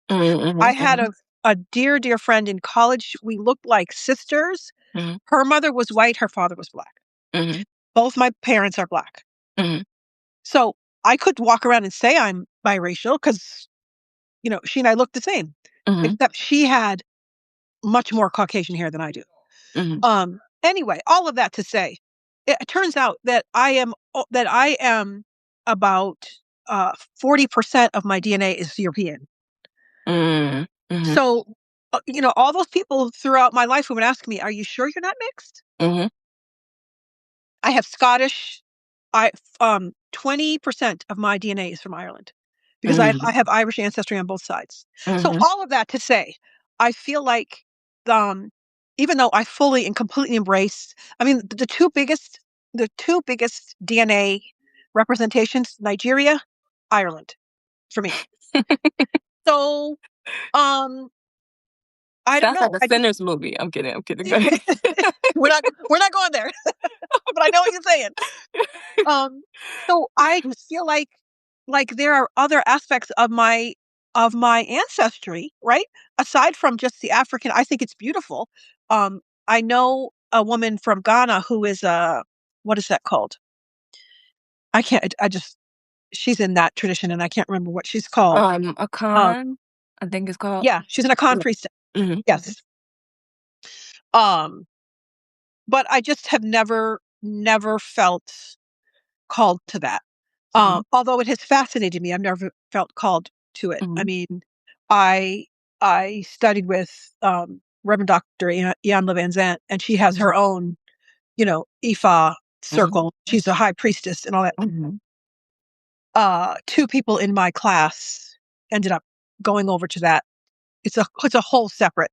mhm, I mhm, had mhm, a dear, dear friend in college. We looked like sisters. mhm, Her mother was white, her father was Black. mhm, Both my parents are Black. mhm, So I could walk around and say I'm biracial because, she and I look the same, mhm, except she had much more Caucasian hair than I do. mhm, Anyway, all of that to say, it turns out that I am about 40% of my DNA is European. mhm, mhm, So, all those people throughout my life who would ask me, "Are you sure you're not mixed?" mhm, I have Scottish. 20% of my DNA is from Ireland because I mhm, have Irish ancestry on both sides. So mhm, all of that to say, I feel like um, even though I fully and completely embrace, I mean, the two biggest DNA representations, Nigeria, Ireland, for me. So um, I don't Sounds like know. a I just Sinners movie. I'm kidding, I'm kidding. Go ahead. we're not going there, but I know what you're saying. Um, so I just feel like there are other aspects of my ancestry, right? Aside from just the African, I think it's beautiful. I know a woman from Ghana who is what is that called? I can't. I just she's in that tradition, and I can't remember what she's called. A Um, con, I think it's called. yeah, she's an Akan Yeah. priest. Mhm, mhm, Yes. Um, but I just have never felt called to that. mhm, Although it has fascinated me, I've never felt called to it. I mhm, mean, I I studied with Reverend Doctor Ian Van Zant, and she has her own, Ifa mhm, circle. She's a high priestess and all that. mhm, Two people in my class ended up going over to that. It's a whole separate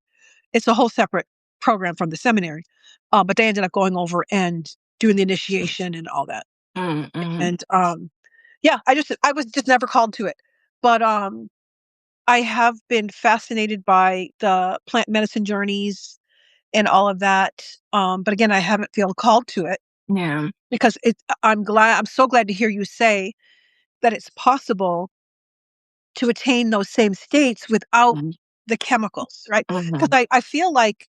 program from the seminary, but they ended up going over and doing the initiation and all that. mhm, mhm. And yeah, I was just never called to it. But I have been fascinated by the plant medicine journeys and all of that. But again, I haven't feel called to it Yeah. because I'm so glad to hear you say that it's possible to attain those same states without Mhm, the chemicals, right? Because mhm, I feel like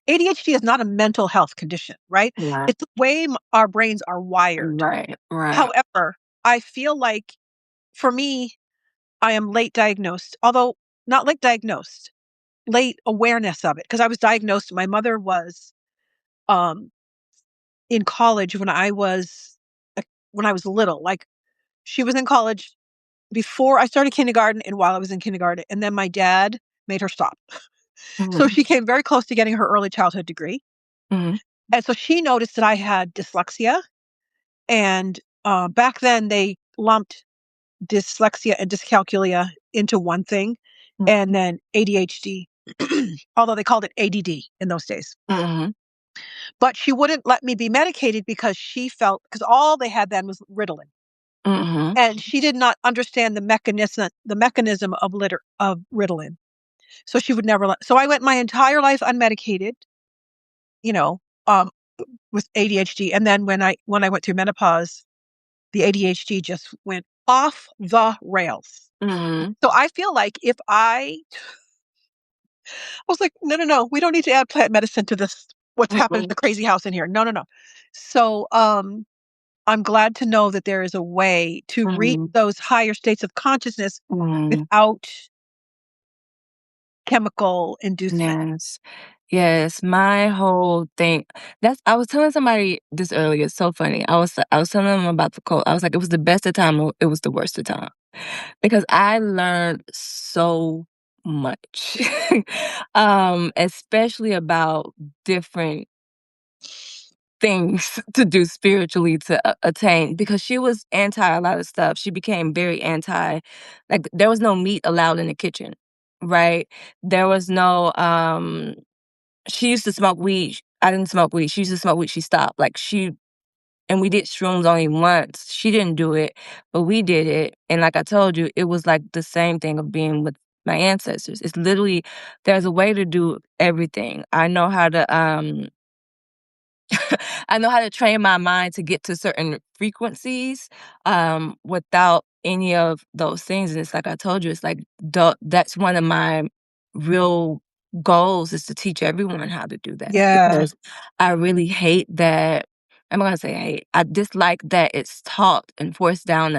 ADHD is not a mental health condition, right? Right. It's the way our brains are wired. Right. Right. However, I feel like for me, I am late diagnosed, although not late diagnosed, late awareness of it, because I was diagnosed. My mother was um, in college when I was little. Like she was in college before I started kindergarten and while I was in kindergarten, and then my dad made her stop. So Mhm. she came very close to getting her early childhood degree, Mhm. and so she noticed that I had dyslexia. And back then, they lumped dyslexia and dyscalculia into one thing, and then ADHD, although they called it ADD in those days. Mhm. But she wouldn't let me be medicated because she felt because all they had then was Ritalin, Mhm. and she did not understand the mechanism of Ritalin. So she would never let. So I went my entire life unmedicated, you know, um, with ADHD, and then when I went through menopause, the ADHD just went off the rails. Mhm. So I feel like if I was like, no, no, no, we don't need to add plant medicine to this. What's happened in Mhm. the crazy house in here? No, no, no. So I'm glad to know that there is a way to reach Mhm. those higher states of consciousness Mhm. without chemical inducement. Yes. Yes, my whole thing that's I was telling somebody this earlier, it's so funny. I was telling them about the quote. I was like, "It was the best of time, or it was the worst of time." Because I learned so much, especially about different things to do spiritually to attain because she was anti a lot of stuff. She became very anti, like, there was no meat allowed in the kitchen, right? There was no, she used to smoke weed. I didn't smoke weed. She used to smoke weed. She stopped. And we did shrooms only once. She didn't do it, but we did it. And like I told you, it was like the same thing of being with my ancestors. It's literally, there's a way to do everything. I know how to train my mind to get to certain frequencies, without any of those things. And it's like I told you, it's like that's one of my real goals is to teach everyone how to do that Yeah. because I really hate that. I'm not gonna say hate. I dislike that it's taught and forced down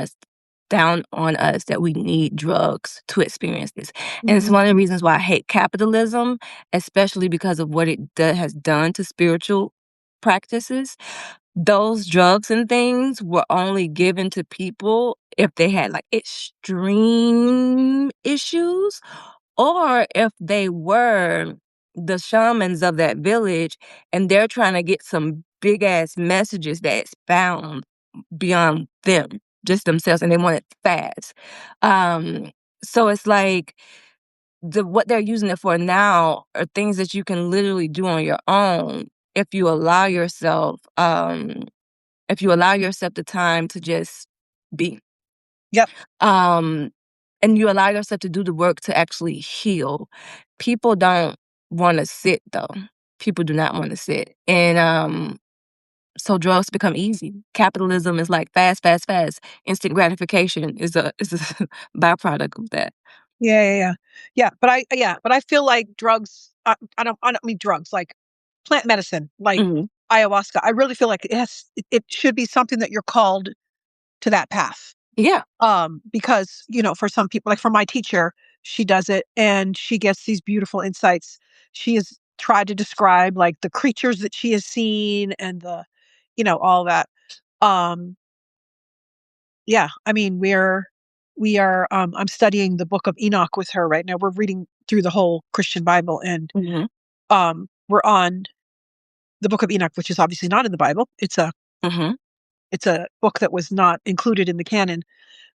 on us that we need drugs to experience this. And it's Mhm. one of the reasons why I hate capitalism, especially because of what has done to spiritual practices. Those drugs and things were only given to people if they had like extreme issues or if they were the shamans of that village and they're trying to get some big ass messages that expound beyond them, just themselves, and they want it fast. Um, so it's like what they're using it for now are things that you can literally do on your own if you allow yourself, if you allow yourself the time to just be. Yep. Um, and you allow yourself to do the work to actually heal. People don't want to sit though. People do not want to sit. And so drugs become easy. Capitalism is like fast, fast, fast. Instant gratification is a byproduct of that. Yeah, yeah, yeah. Yeah, but I feel like drugs I don't mean drugs, like plant medicine, like Mhm. ayahuasca. I really feel like it should be something that you're called to that path. Yeah. Because, for some people, like for my teacher, she does it and she gets these beautiful insights. She has tried to describe like the creatures that she has seen and all that. Um, yeah, I mean, I'm studying the book of Enoch with her right now. We're reading through the whole Christian Bible, and Mhm. we're on the book of Enoch, which is obviously not in the Bible. Mhm. It's a book that was not included in the canon.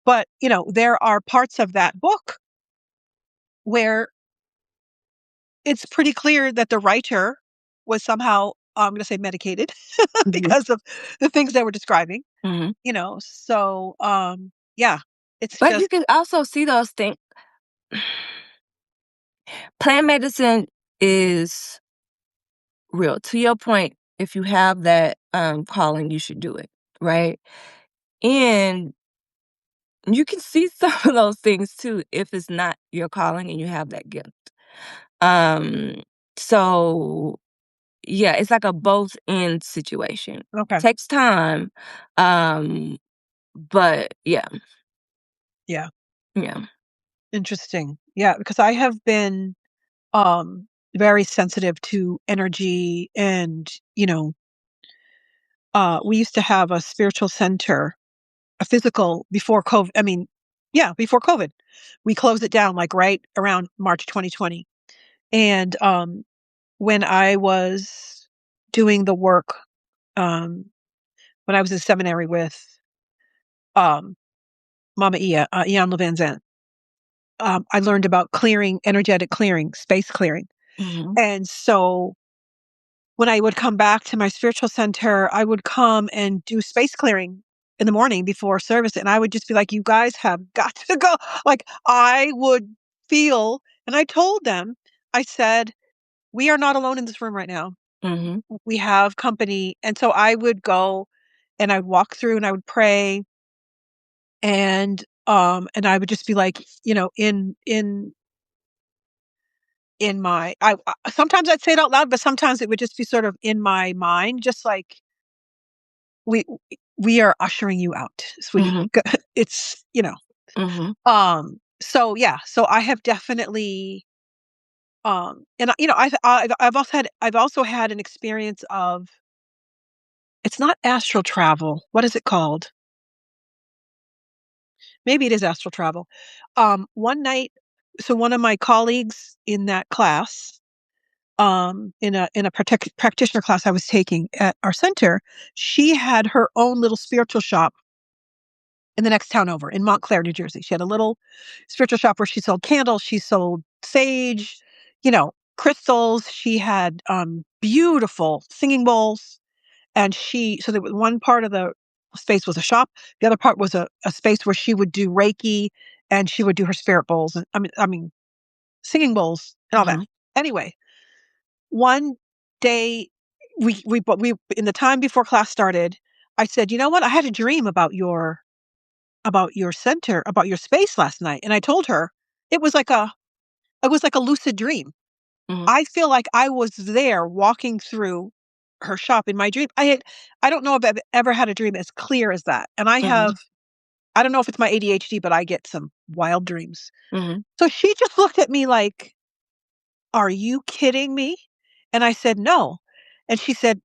But, there are parts of that book where it's pretty clear that the writer was somehow, I'm going to say medicated Mhm. because of the things they were describing, Mhm. So, yeah, it's But you just, can also see those things. Plant medicine is real. To your point, if you have that calling, you should do it, right? And you can see some of those things too if it's not your calling and you have that gift. Um, so yeah, it's like a both end situation. Okay. Takes time, um, but yeah, Yeah. yeah. Interesting. Yeah, because I have been um very sensitive to energy and, we used to have a spiritual center, a physical before COVID. I mean, yeah, before COVID. We closed it down like right around March 2020. And when I was doing the work, um when I was in seminary with um Mama Ian Levanzan, I learned about clearing, energetic clearing, space clearing. Mhm, And so when I would come back to my spiritual center, I would come and do space clearing in the morning before service. And I would just be like, you guys have got to go. Like, I would feel, and I told them, I said, we are not alone in this room right now. mhm, We have company. And so I would go and I'd walk through and I would pray, and I would just be like, in my sometimes I'd say it out loud, but sometimes it would just be sort of in my mind, just like we we are ushering you out, sweetie. mhm, It's, mhm, so yeah, so I have definitely and I've also had an experience of, it's not astral travel. What is it called? Maybe it is astral travel. One night, so one of my colleagues in that class, in a practitioner class I was taking at our center, she had her own little spiritual shop in the next town over in Montclair, New Jersey. She had a little spiritual shop where she sold candles, she sold sage, crystals. She had beautiful singing bowls, and so there was one part of the space was a shop, the other part was a space where she would do Reiki and she would do her spirit bowls, and I mean singing bowls and all that. mhm, Anyway, one day, we in the time before class started, I said, "You know what? I had a dream about your center, about your space last night." And I told her it was like a lucid dream. mhm, I feel like I was there walking through her shop in my dream. I don't know if I've ever had a dream as clear as that. And mhm, I don't know if it's my ADHD, but I get some wild dreams. mhm. So she just looked at me like, "Are you kidding me?" And I said, "No." And she said,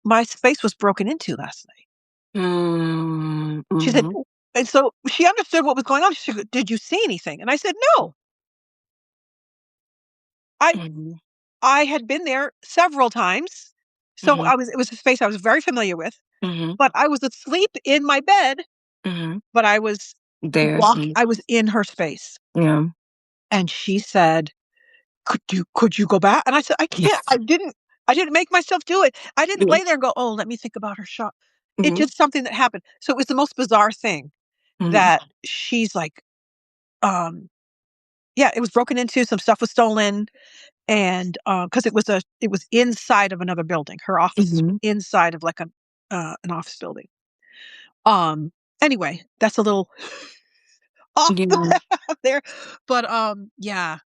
"My space was broken into last night." Mm, She said, mhm, and so she understood what was going on. She said, "Did you see anything?" And I said, "No. I mhm, I had been there several times." So mhm, it was a space I was very familiar with, mhm, but I was asleep in my bed, mhm. but There, see, I was in her space. yeah, And she said, "Could you go back?" And I said, "I can't. yes, I didn't make myself do it. I didn't yeah, lay there and go, 'Oh, let me think about her shot.'" It's mhm, just something that happened. So it was the most bizarre thing mhm, that she's like, um, yeah, it was broken into, some stuff was stolen, and because it was inside of another building. Her office is mhm. inside of like an office building. Um, anyway, that's a little off the Yeah. path there, but yeah,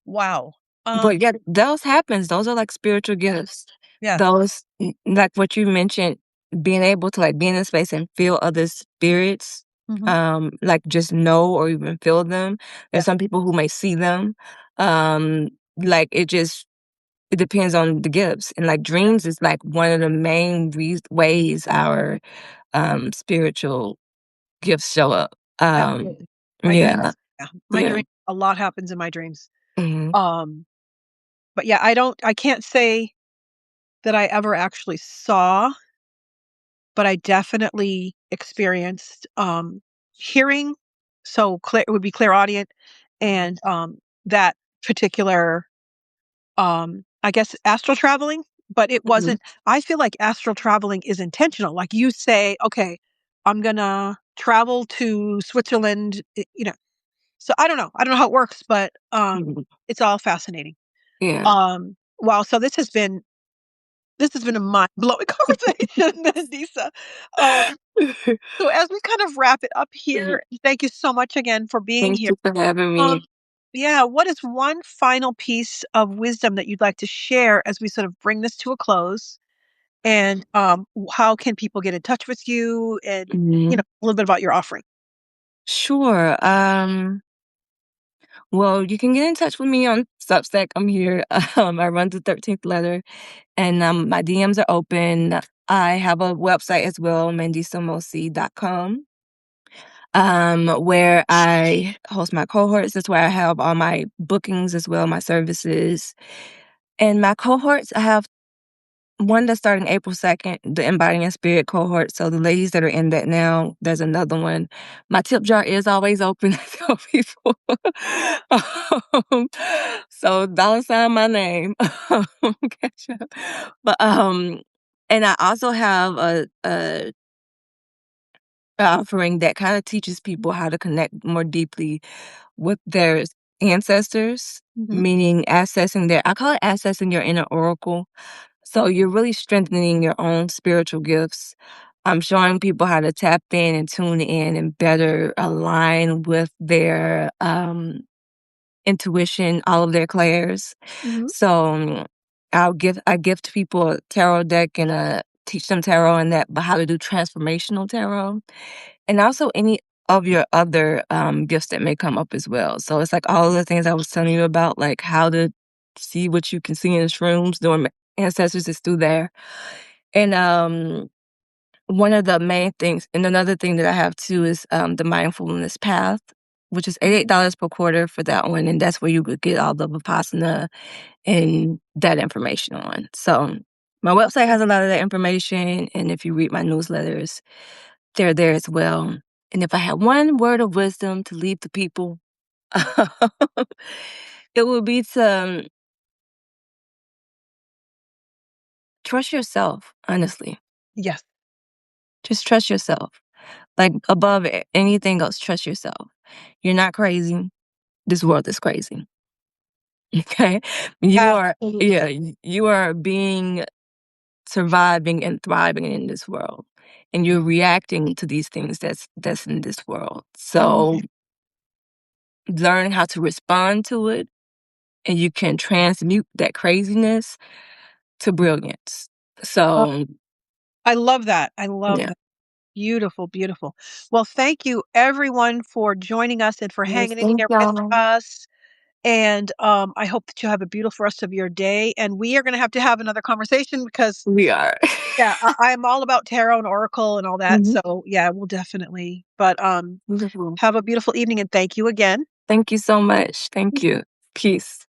wow. But yeah, those happens. Those are like spiritual gifts. Yeah. Those like what you mentioned, being able to like be in a space and feel other spirits, Mhm. like just know or even feel them. Yeah. There's some people who may see them. Um, like it depends on the gifts. And like dreams is like one of the main ways our spiritual gifts show up. Absolutely. My Yeah. dreams, yeah, my Yeah. dream a lot happens in my dreams. Hmm. Um, but yeah, I can't say that I ever actually saw, but I definitely experienced, hearing, so clear it would be clairaudient, and, that particular, I guess, astral traveling, but it Hmm. wasn't. I feel like astral traveling is intentional, like, you say, "Okay, I'm gonna travel to Switzerland," so I don't know how it works, but, Hmm. it's all fascinating. Yeah. Wow, so this has been a mind-blowing conversation, Mandisa. Um, so as we kind of wrap it up here, thank you so much again for being Thank here. you for having Um, me. Yeah, what is one final piece of wisdom that you'd like to share as we sort of bring this to a close? And how can people get in touch with you? And Mhm. a little bit about your offering. Sure. Well, you can get in touch with me on Substack. I'm here. I run the 13th letter, and my DMs are open. I have a website as well, mandisamosi.com, where I host my cohorts. That's where I have all my bookings as well, my services. And my cohorts, I have one that's starting April 2nd, the Embodying in Spirit cohort. So the ladies that are in that now, there's another one. My tip jar is always open. I tell people. Um, so dollar sign my name. Catch up. But and I also have a offering that kind of teaches people how to connect more deeply with their ancestors, Hmm. meaning accessing I call it accessing your inner oracle. So you're really strengthening your own spiritual gifts. I'm showing people how to tap in and tune in and better align with their intuition, all of their clairs. Hmm. So I gift people a tarot deck and teach them tarot and that, but how to do transformational tarot, and also any of your other gifts that may come up as well. So it's like all of the things I was telling you about, like how to see what you can see in shrooms doing my ancestors is through there. And one of the main things, and another thing that I have too is the mindfulness path, which is $88 per quarter for that one, and that's where you would get all the Vipassana and that information on. So my website has a lot of that information, and if you read my newsletters, they're there as well. And if I had one word of wisdom to leave the people, it would be to trust yourself, honestly. Yes, Just trust yourself. Like above anything else, trust yourself. You're not crazy. This world is crazy. Okay? You are, absolutely. yeah, you are being surviving and thriving in this world. And you're reacting to these things that's in this world. Mhm. So learn how to respond to it, and you can transmute that craziness to brilliance. Uh, So I love that. I love yeah. that. Beautiful, beautiful. Well, thank you everyone for joining us and for Yes, hanging in thank here with y'all. us. And I hope that you have a beautiful rest of your day. And we are going to have another conversation because, We are. yeah, I am all about tarot and oracle and all that. Mhm. So, yeah, we'll definitely. But Beautiful. have a beautiful evening and thank you again. Thank you so much. Thank you. Peace.